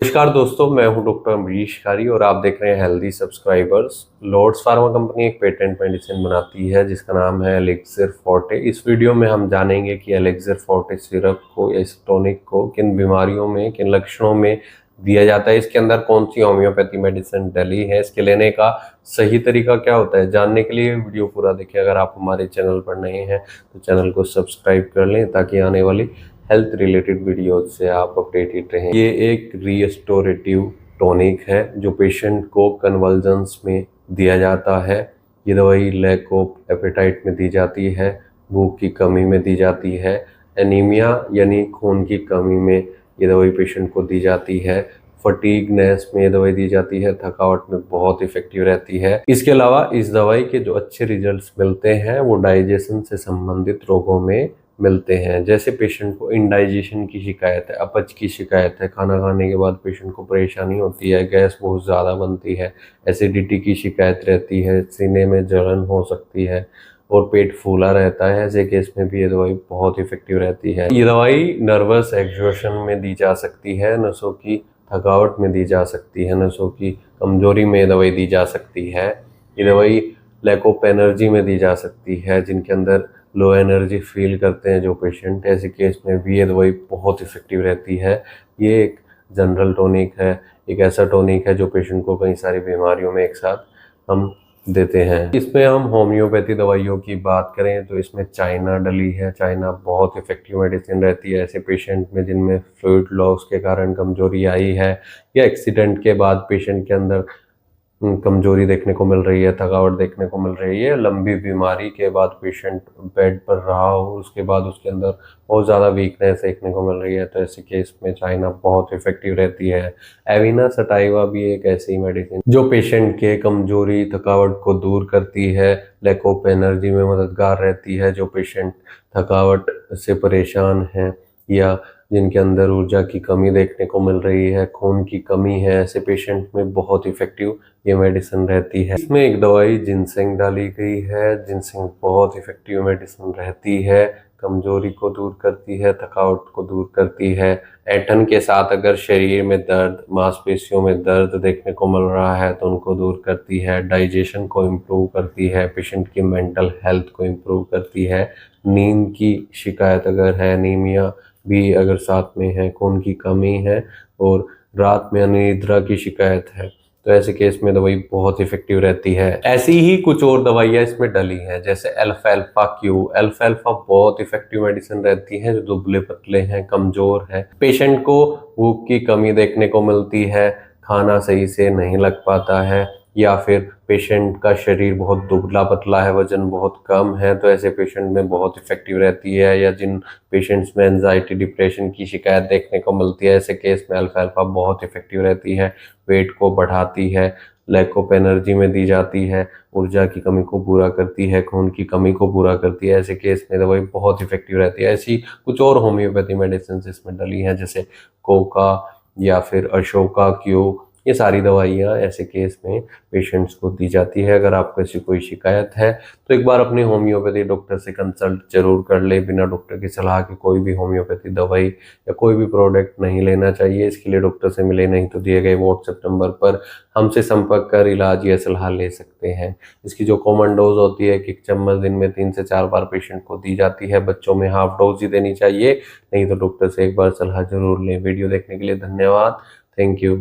नमस्कार दोस्तों, मैं हूं डॉक्टर अमरीश कारी और आप देख रहे हैं healthy subscribers. Lords pharma company एक पेटेंट मेडिसिन बनाती है जिसका नाम है एलिक्सिर फोर्टे। इस वीडियो में हम जानेंगे कि एलिक्सिर फोर्टे सिरप को या इस टॉनिक को किन बीमारियों में, किन लक्षणों में दिया जाता है, इसके अंदर कौन सी होम्योपैथी मेडिसिन डली है, इसके लेने का सही तरीका क्या होता है। जानने के लिए वीडियो पूरा देखिए। अगर आप हमारे चैनल पर नए हैं तो चैनल को सब्सक्राइब कर लें ताकि आने वाली हेल्थ रिलेटेड वीडियो से आप अपडेटेड रहें। ये एक रीस्टोरेटिव टॉनिक है जो पेशेंट को कन्वल्जन्स में दिया जाता है। ये दवाई लैक ऑफ एपेटाइट में दी जाती है, भूख की कमी में दी जाती है, एनीमिया यानी खून की कमी में ये दवाई पेशेंट को दी जाती है, फटीगनेस में ये दवाई दी जाती है, थकावट में बहुत इफेक्टिव रहती है। इसके अलावा इस दवाई के जो अच्छे रिजल्ट्स मिलते हैं वो डाइजेशन से संबंधित रोगों में मिलते हैं। जैसे पेशेंट को इंडाइजेशन की शिकायत है, अपच की शिकायत है, खाना खाने के बाद पेशेंट को परेशानी होती है, गैस बहुत ज़्यादा बनती है, एसिडिटी की शिकायत रहती है, सीने में जलन हो सकती है और पेट फूला रहता है, ऐसे केस में भी ये दवाई बहुत इफेक्टिव रहती है। ये दवाई नर्वस एग्जॉशन में दी जा सकती है, नसों की थकावट में दी जा सकती है, नसों की कमजोरी में ये दवाई दी जा सकती है। ये दवाई लैक ऑफ एनर्जी में दी जा सकती है, जिनके अंदर लो एनर्जी फील करते हैं जो पेशेंट, ऐसे केस में भी ये दवाई बहुत इफेक्टिव रहती है। ये एक जनरल टॉनिक है, एक ऐसा टॉनिक है जो पेशेंट को कई सारी बीमारियों में एक साथ हम देते हैं। इसमें हम होम्योपैथी दवाइयों की बात करें तो इसमें चाइना डली है। चाइना बहुत इफेक्टिव मेडिसिन रहती है ऐसे पेशेंट में जिनमें फ्लूइड लॉस के कारण कमजोरी आई है या एक्सीडेंट के बाद पेशेंट के अंदर कमजोरी देखने को मिल रही है, थकावट देखने को मिल रही है, लंबी बीमारी के बाद पेशेंट बेड पर रहा हो, उसके बाद उसके अंदर बहुत ज़्यादा वीकनेस देखने को मिल रही है, तो ऐसे केस में चाइना बहुत इफेक्टिव रहती है। एविना सटाइवा भी एक ऐसी मेडिसिन जो पेशेंट के कमजोरी, थकावट को दूर करती है, लैक ऑफ एनर्जी में मददगार रहती है। जो पेशेंट थकावट से परेशान हैं या जिनके अंदर ऊर्जा की कमी देखने को मिल रही है, खून की कमी है, ऐसे पेशेंट में बहुत इफेक्टिव ये मेडिसिन रहती है। इसमें एक दवाई जिनसेंग डाली गई है। जिनसेंग बहुत इफेक्टिव मेडिसिन रहती है, कमजोरी को दूर करती है, थकावट को दूर करती है। ऐंठन के साथ अगर शरीर में दर्द, मांसपेशियों में दर्द देखने को मिल रहा है तो उनको दूर करती है, डाइजेशन को इम्प्रूव करती है, पेशेंट की मेंटल हेल्थ को इम्प्रूव करती है। नींद की शिकायत अगर है, एनीमिया भी अगर साथ में है, खून की कमी है और रात में अनिद्रा की शिकायत है, तो ऐसे केस में दवाई बहुत इफेक्टिव रहती है। ऐसी ही कुछ और दवाइयाँ इसमें डली हैं, जैसे अल्फाल्फा क्यू। अल्फाल्फा बहुत इफेक्टिव मेडिसिन रहती है जो दुबले पतले हैं, कमजोर है, पेशेंट को भूख की कमी देखने को मिलती है, खाना सही से नहीं लग पाता है या फिर पेशेंट का शरीर बहुत दुबला पतला है, वजन बहुत कम है, तो ऐसे पेशेंट में बहुत इफेक्टिव रहती है। या जिन पेशेंट्स में एंजाइटी, डिप्रेशन की शिकायत देखने को मिलती है, ऐसे केस में अल्फाल्फा बहुत इफेक्टिव रहती है। वेट को बढ़ाती है, लैक ऑफ एनर्जी में दी जाती है, ऊर्जा की कमी को पूरा करती है, खून की कमी को पूरा करती है, ऐसे केस में दवाई बहुत इफेक्टिव रहती है। ऐसी कुछ और होम्योपैथी मेडिसिन इसमें डली हैं, जैसे कोका या फिर अशोका क्यू। ये सारी दवाइयाँ ऐसे केस में पेशेंट्स को दी जाती है। अगर आपको ऐसी कोई शिकायत है तो एक बार अपने होम्योपैथी डॉक्टर से कंसल्ट जरूर कर ले। बिना डॉक्टर की सलाह के कोई भी होम्योपैथी दवाई या कोई भी प्रोडक्ट नहीं लेना चाहिए। इसके लिए डॉक्टर से मिले, नहीं तो दिए गए व्हाट्सएप नंबर पर हमसे संपर्क कर इलाज या सलाह ले सकते हैं। इसकी जो कॉमन डोज होती है कि 1 चम्मच दिन में 3 से 4 बार पेशेंट को दी जाती है। बच्चों में हाफ डोज ही देनी चाहिए, नहीं तो डॉक्टर से एक बार सलाह जरूर लें। वीडियो देखने के लिए धन्यवाद। Thank you.